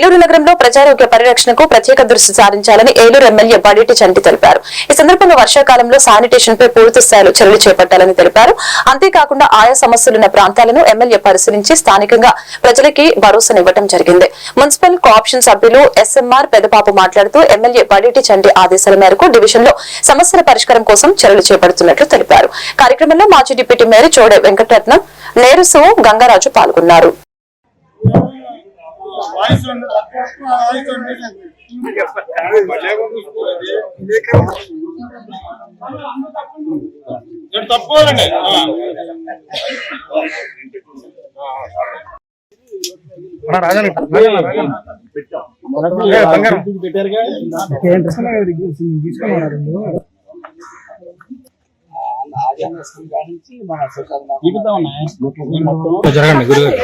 ఏలూరు నగరంలో ప్రజారోగ్య పరిరక్షణకు ప్రత్యేక దృష్టి సారించాలని ఏలూరు ఎమ్మెల్యే బడిటి చంటి తెలిపారు. ఈ సందర్భంగా వర్షాకాలంలో శానిటేషన్ పై పూర్తి స్థాయిలో చర్యలు చేపట్టాలని తెలిపారు. అంతేకాకుండా ఆయా సమస్యలున్న ప్రాంతాలను ఎమ్మెల్యే పరిశీలించి స్థానికంగా ప్రజలకి భరోసానివ్వడం జరిగింది. మున్సిపల్ కోఆప్షన్ సభ్యులు ఎస్ఎంఆర్ పెదపాపు మాట్లాడుతూ ఎమ్మెల్యే బడిటి చంటి ఆదేశాల మేరకు డివిజన్ లో సమస్యల పరిష్కారం కోసం చర్యలు చేపడుతున్నట్లు తెలిపారు. కార్యక్రమంలో మాజీ డిప్యూటీ మేయర్ చోడే వెంకటరత్నం, నేరుసు గంగారాజు పాల్గొన్నారు. జరగండి గురుగారు.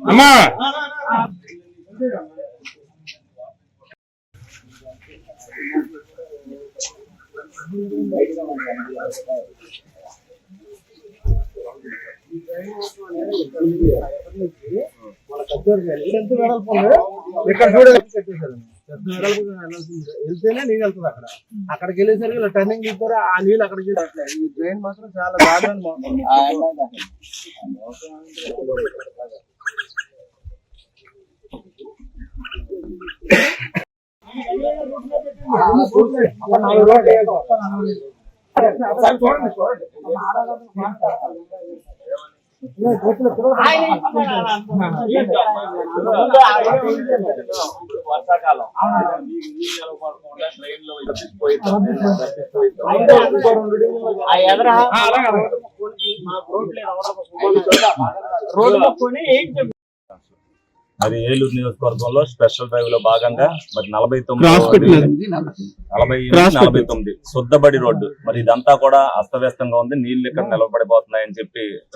అమ్మా ఇక్కడ చూడాలి వెళ్తేనే నీళ్ళు వెళ్తుంది. అక్కడికి వెళ్ళేసరికి ఇలా టర్నింగ్ ఇస్తారు, ఆ నీళ్ళు అక్కడికి ఈ ట్రైన్ మాత్రం చాలా దారుణం. మరి ఏలూరు నియోజకవర్గంలో స్పెషల్ డ్రైవ్ లో భాగంగా మరి 49 శుద్ధబడి రోడ్డు మరి ఇదంతా కూడా అస్తవ్యస్తంగా ఉంది. నీళ్లు ఇక్కడ నిలబడిపోతున్నాయని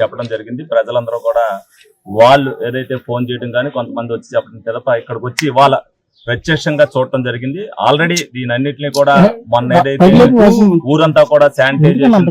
చెప్పడం జరిగింది. ప్రజలందరూ కూడా వాళ్ళు ఏదైతే ఫోన్ చేయడం కానీ కొంతమంది వచ్చి చెప్పడం తప్ప ఇక్కడికి వచ్చి ఇవాళ ప్రత్యక్షంగా చూడటం జరిగింది. ఆల్రెడీ దీనన్నిటిని కూడా మొన్న ఏదైతే ఊరంతా కూడా శానిటైజేషన్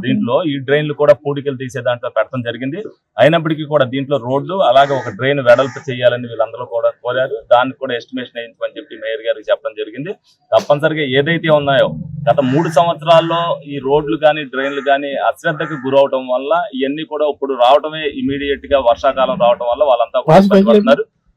దీంట్లో ఈ డ్రైన్లు కూడా పూడికలు తీసే దాంట్లో పెట్టడం జరిగింది. అయినప్పటికీ కూడా దీంట్లో రోడ్లు అలాగే ఒక డ్రైన్ వెడల్పు చేయాలని వీళ్ళందరూ కూడా కోరారు. దానికి కూడా ఎస్టిమేషన్ వేయించమని చెప్పి మేయర్ గారికి చెప్పడం జరిగింది. తప్పనిసరిగా ఏదైతే ఉన్నాయో గత 3 సంవత్సరాల్లో ఈ రోడ్లు కానీ డ్రైన్లు కానీ అశ్రద్ధకు గురవటం వల్ల ఇవన్నీ కూడా ఇప్పుడు రావటమే ఇమీడియట్ గా వర్షాకాలం రావటం వల్ల వాళ్ళంతా కూడా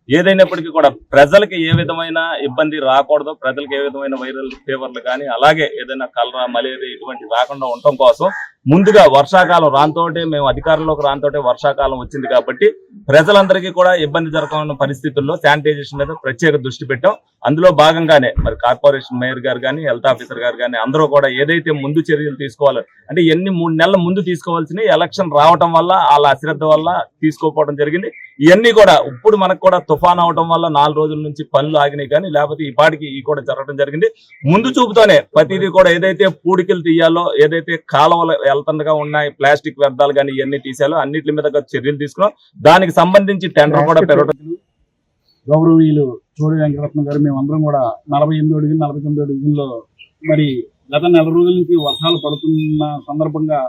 ఏదైనప్పటికీ కూడా ప్రజలకి ఏ విధమైన ఇబ్బంది రాకూడదు, ప్రజలకు ఏ విధమైన వైరల్ ఫీవర్లు కానీ అలాగే ఏదైనా కలరా మలేరియా ఇటువంటి రాకుండా ఉండటం కోసం ముందుగా వర్షాకాలం రాంతోటే మేము అధికారంలోకి రాంతోటే వర్షాకాలం వచ్చింది కాబట్టి ప్రజలందరికీ కూడా ఇబ్బంది జరగకుండా పరిస్థితుల్లో శానిటైజేషన్ మీద ప్రత్యేక దృష్టి పెట్టాం. అందులో భాగంగానే మరి కార్పొరేషన్ మేయర్ గారు కానీ హెల్త్ ఆఫీసర్ గారు కానీ అందరూ కూడా ఏదైతే ముందు చర్యలు తీసుకోవాలి అంటే 3 నెలల ముందు తీసుకోవాల్సిన ఎలక్షన్ రావటం వల్ల వాళ్ళ అశ్రద్ధ వల్ల తీసుకోకపోవడం జరిగింది. ఇవన్నీ కూడా ఇప్పుడు మనకు కూడా తుఫాన్ అవడం వల్ల 4 రోజుల నుంచి పనులు ఆగినాయి కానీ లేకపోతే ఈ పాటికి ఈ కూడా జరగడం జరిగింది. ముందు చూపుతోనే ప్రతిదీ కూడా ఏదైతే పూడికలు తీయాలో ఏదైతే కాలువలు వెళ్తుండగా ఉన్నాయి ప్లాస్టిక్ వ్యర్థాలు కానీ ఇవన్నీ తీసేయాలో అన్నిటి మీద చర్యలు తీసుకున్నాం. దానికి సంబంధించి టెండర్ కూడా పెరగడం. గౌరవనీయులు చోడి వెంకటరత్నం గారు మేమందరం కూడా 48 డివిజన్ 49 డివిజన్లో మరి గత 4 రోజుల నుంచి వర్షాలు పడుతున్న సందర్భంగా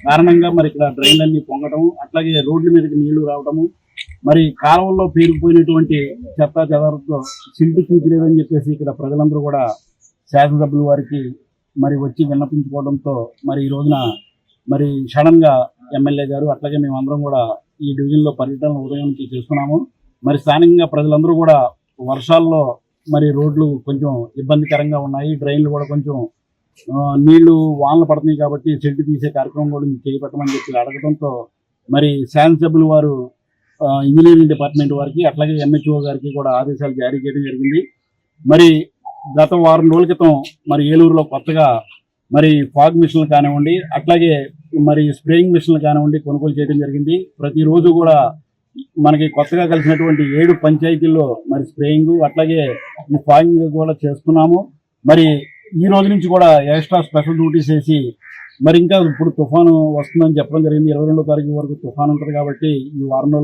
కారణంగా మరి ఇక్కడ డ్రైన్లన్నీ పొంగటము అట్లాగే రోడ్ల మీదకి నీళ్లు రావటము మరి కాలంలో పేరుకుపోయినటువంటి చెత్త చెదారంతో సిల్ట్ తీయలేదని చెప్పేసి ఇక్కడ ప్రజలందరూ కూడా శాసనసభ్యుల వారికి మరి వచ్చి విన్నపించుకోవడంతో మరి ఈ రోజున మరి సడన్ గా ఎమ్మెల్యే గారు అట్లాగే మేమందరం కూడా ఈ డివిజన్లో పర్యటన ఉదయం నుంచి చేస్తున్నాము. మరి స్థానికంగా ప్రజలందరూ కూడా వర్షాల్లో మరి రోడ్లు కొంచెం ఇబ్బందికరంగా ఉన్నాయి, డ్రైన్లు కూడా కొంచెం నీళ్లు వానలు పడుతున్నాయి కాబట్టి చెట్టు తీసే కార్యక్రమం కూడా చేపట్టమని చెప్పి అడగడంతో మరి శాసనసభ్యులు వారు ఇంజనీరింగ్ డిపార్ట్మెంట్ వారికి అట్లాగే ఎంహెచ్ఓ గారికి కూడా ఆదేశాలు జారీ చేయడం జరిగింది. మరి గత వారం రోజుల క్రితం మరి ఏలూరులో కొత్తగా మరి ఫాగ్ మిషన్లు కానివ్వండి అట్లాగే మరి స్ప్రేయింగ్ మిషన్లు కానివ్వండి కొనుగోలు చేయడం జరిగింది. ప్రతిరోజు కూడా మనకి కొత్తగా కలిసినటువంటి 7 పంచాయతీల్లో మరి స్ప్రేయింగ్ అట్లాగే ఈ ఫాగింగ్ కూడా చేస్తున్నాము. మరి ఈ రోజు నుంచి కూడా ఎక్స్ట్రా స్పెషల్ డ్యూటీస్ వేసి మరి ఇంకా ఇప్పుడు తుఫాను వస్తుందని చెప్పడం జరిగింది. 22వ తారీఖు వరకు తుఫాను ఉంటుంది కాబట్టి ఈ వారం రోజులు